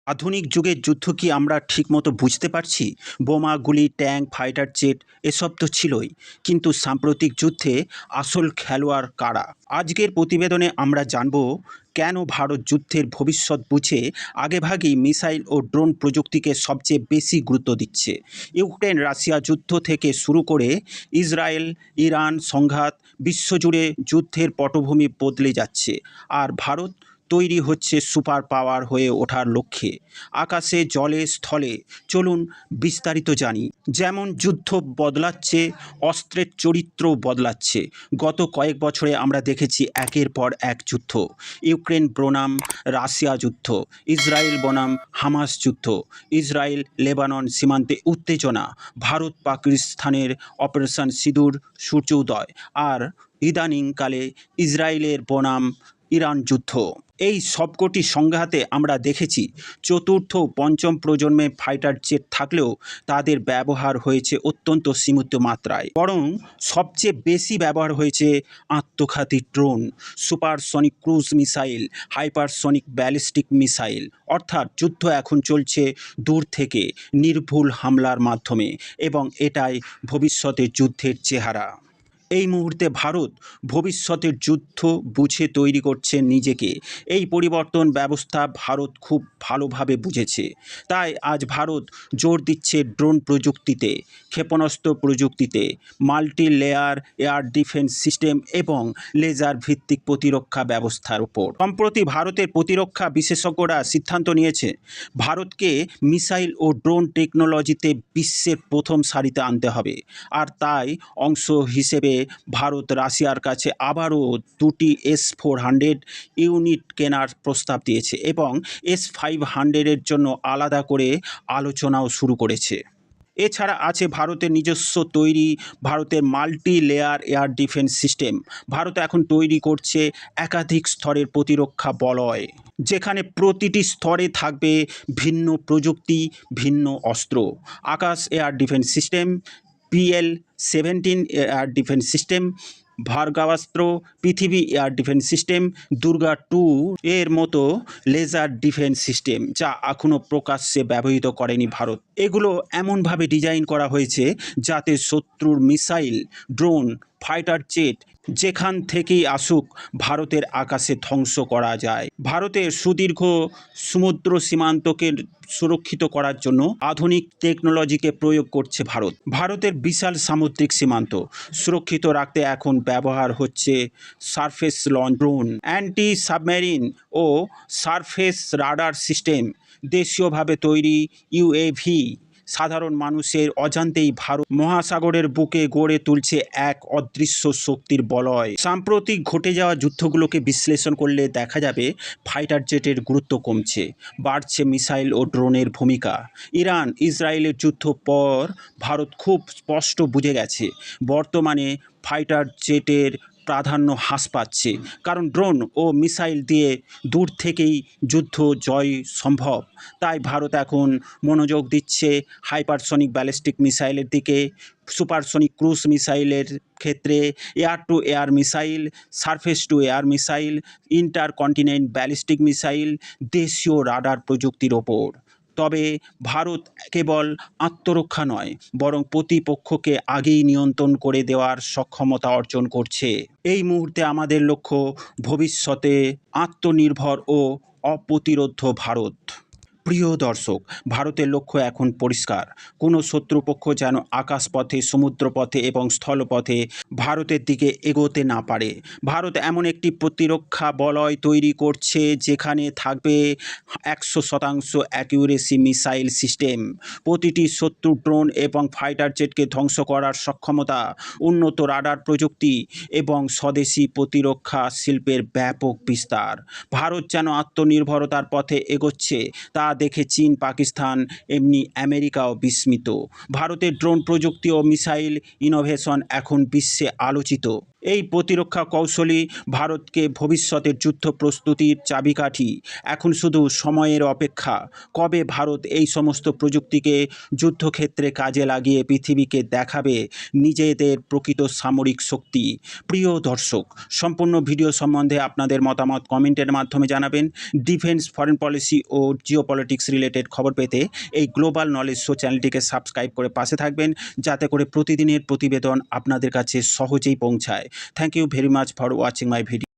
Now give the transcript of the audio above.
আধুনিক যুগের যুদ্ধ কি আমরা ঠিকমতো বুঝতে পারছি? বোমা, গুলি, ট্যাঙ্ক, ফাইটার জেট এসব তো ছিলই। কিন্তু সাম্প্রতিক যুদ্ধে আসল খেলোয়াড় কারা? আজকের প্রতিবেদনে আমরা জানব কেন ভারত যুদ্ধের ভবিষ্যৎ বুঝে আগেভাগেই মিসাইল ও ড্রোন প্রযুক্তিকে সবচেয়ে বেশি গুরুত্ব দিচ্ছে। ইউক্রেন রাশিয়া যুদ্ধ থেকে শুরু করে ইসরায়েল ইরান সংঘাত বিশ্বজুড়ে যুদ্ধের পটভূমি বদলে যাচ্ছে। আর ভারত তৈরি হচ্ছে সুপার পাওয়ার হয়ে ওঠার লক্ষ্যে। আকাশে জলে স্থলে চলুন বিস্তারিত জানি। যেমন যুদ্ধ বদলাচ্ছে, অস্ত্রের চরিত্র বদলাচ্ছে। গত কয়েক বছরে আমরা দেখেছি একের পর এক যুদ্ধ। ইউক্রেন বনাম রাশিয়া যুদ্ধ, ইসরায়েল বনাম হামাস যুদ্ধ, ইসরায়েল লেবানন সীমান্তে উত্তেজনা, ভারত পাকিস্তানের অপারেশন সিঁদুর সূর্যোদয়, আর ইদানিংকালে ইসরায়েলের বনাম ইরান যুদ্ধ। এই সবকটি সংঘাতে আমরা দেখেছি চতুর্থ পঞ্চম প্রজন্মের ফাইটার জেট থাকলেও তাদের ব্যবহার হয়েছে অত্যন্ত সীমিত মাত্রায়। বরং সবচেয়ে বেশি ব্যবহার হয়েছে আত্মঘাতী drone, supersonic cruise missile, hypersonic ballistic missile. অর্থাৎ যুদ্ধ এখন চলছে দূর থেকে নির্ভুল হামলার মাধ্যমে, এবং এটাই ভবিষ্যতের যুদ্ধের চেহারা। এই মুহূর্তে ভারত ভবিষ্যতের যুদ্ধ বুঝে তৈরি করছে নিজেকে। এই পরিবর্তন ব্যবস্থা ভারত খুব ভালোভাবে বুঝেছে। তাই আজ ভারত জোর দিচ্ছে ড্রোন প্রযুক্তিতে, ক্ষেপণাস্ত্র প্রযুক্তিতে, multi layer air defence system এবং লেজার ভিত্তিক প্রতিরক্ষা ব্যবস্থার উপর। সম্প্রতি ভারতের প্রতিরক্ষা বিশেষজ্ঞরা সিদ্ধান্ত নিয়েছে ভারতকে মিসাইল ও ড্রোন টেকনোলজিতে বিশ্বের প্রথম সারিতে আনতে হবে। আর তাই অংশ হিসেবে ভারত রাশিয়ার কাছে আবারও দুটি S-400 ইউনিট কেনার প্রস্তাব দিয়েছে এবং S-500-এর জন্য আলাদা করে আলোচনাও শুরু করেছে। এছাড়া আছে ভারতের নিজস্ব তৈরি ভারতের multi layer air defence system. Bharat এখন তৈরি করছে একাধিক স্তরের প্রতিরক্ষা বলয়, যেখানে প্রতিটি স্তরে থাকবে ভিন্ন প্রযুক্তি, ভিন্ন অস্ত্র। Akash air defence system, PL-17 air defence system, Bhargastra, Prithvi air defence system, দুর্গা-2 এর মতো লেজার ডিফেন্স সিস্টেম, যা এখনও প্রকাশ্যে ব্যবহৃত করেনি ভারত। এগুলো এমনভাবে ডিজাইন করা হয়েছে যাতে শত্রুর মিসাইল, ড্রোন, ফাইটার জেট যেখান থেকেই আসুক ভারতের আকাশে ধ্বংস করা যায়। ভারতের সুদীর্ঘ সমুদ্র সীমান্তকে সুরক্ষিত করার জন্য আধুনিক টেকনোলজিকে প্রয়োগ করছে ভারত। ভারতের বিশাল সামুদ্রিক সীমান্ত সুরক্ষিত রাখতে এখন ব্যবহার হচ্ছে surface launch drone, anti submarine ও সারফেস রাডার সিস্টেম, দেশীয়ভাবে তৈরি UAV। সাধারণ মানুষের অজান্তেই ভারত মহাসাগরের বুকে গড়ে তুলছে এক অদৃশ্য শক্তির বলয়। সাম্প্রতিক ঘটে যাওয়া যুদ্ধগুলোকে বিশ্লেষণ করলে দেখা যাবে ফাইটার জেটের গুরুত্ব কমছে, বাড়ছে মিসাইল ও ড্রোনের ভূমিকা। ইরান ইসরায়েলের যুদ্ধ পর ভারত খুব স্পষ্ট বুঝে গেছে বর্তমানে ফাইটার জেটের প্রাধান্য হ্রাস পাচ্ছে, কারণ ড্রোন ও মিসাইল দিয়ে দূর থেকেই যুদ্ধ জয় সম্ভব। তাই ভারত এখন মনোযোগ দিচ্ছে হাইপারসনিক ব্যালিস্টিক মিসাইলের দিকে, সুপারসনিক ক্রুজ মিসাইলের ক্ষেত্রে, air to air missile, surface to air missile, intercontinent ballistic missile, দেশীয় রাডার প্রযুক্তির ওপর। তবে ভারত কেবল আত্মরক্ষা নয়, বরং প্রতিপক্ষকে আগেই নিয়ন্ত্রণ করে দেওয়ার সক্ষমতা অর্জন করছে। এই মুহূর্তে আমাদের লক্ষ্য ভবিষ্যতে আত্মনির্ভর ও অপ্রতিরোধ্য ভারত। প্রিয় দর্শক, ভারতের লক্ষ্য এখন পরিষ্কার। কোনো শত্রুপক্ষ যেন আকাশপথে, সমুদ্রপথে এবং স্থলপথে ভারতের দিকে এগোতে না পারে। ভারত এমন একটি প্রতিরক্ষা বলয় তৈরি করছে যেখানে থাকবে 100% অ্যাকিউরেসি মিসাইল সিস্টেম, প্রতিটি শত্রু ড্রোন এবং ফাইটার জেটকে ধ্বংস করার সক্ষমতা, উন্নত রাডার প্রযুক্তি এবং স্বদেশি প্রতিরক্ষা শিল্পের ব্যাপক বিস্তার। ভারত যেন আত্মনির্ভরতার পথে এগোচ্ছে তা দেখে চীন, পাকিস্তান, এমনি আমেরিকাও বিস্মিত। ভারতের ড্রোন প্রযুক্তি ও মিসাইল ইনোভেশন এখন বিশ্বে আলোচিত। এই প্রতিরক্ষা কৌশলই ভারতকে ভবিষ্যতের যুদ্ধ প্রস্তুতির চাবিকাঠি। এখন শুধু সময়ের অপেক্ষা, কবে ভারত এই সমস্ত প্রযুক্তিকে যুদ্ধক্ষেত্রে কাজে লাগিয়ে পৃথিবীকে দেখাবে নিজেদের প্রকৃত সামরিক শক্তি। প্রিয় দর্শক, সম্পূর্ণ ভিডিও সম্বন্ধে আপনাদের মতামত কমেন্টের মাধ্যমে জানাবেন। ডিফেন্স, ফরেন পলিসি ও জিওপলিটিক্স পলিটিক্স রিলেটেড খবর পেতে এই গ্লোবাল নলেজ শো চ্যানেলটিকে সাবস্ক্রাইব করে পাশে থাকবেন, যাতে করে প্রতিদিনের প্রতিবেদন আপনাদের কাছে সহজেই পৌঁছায়। Thank you very much for watching my video.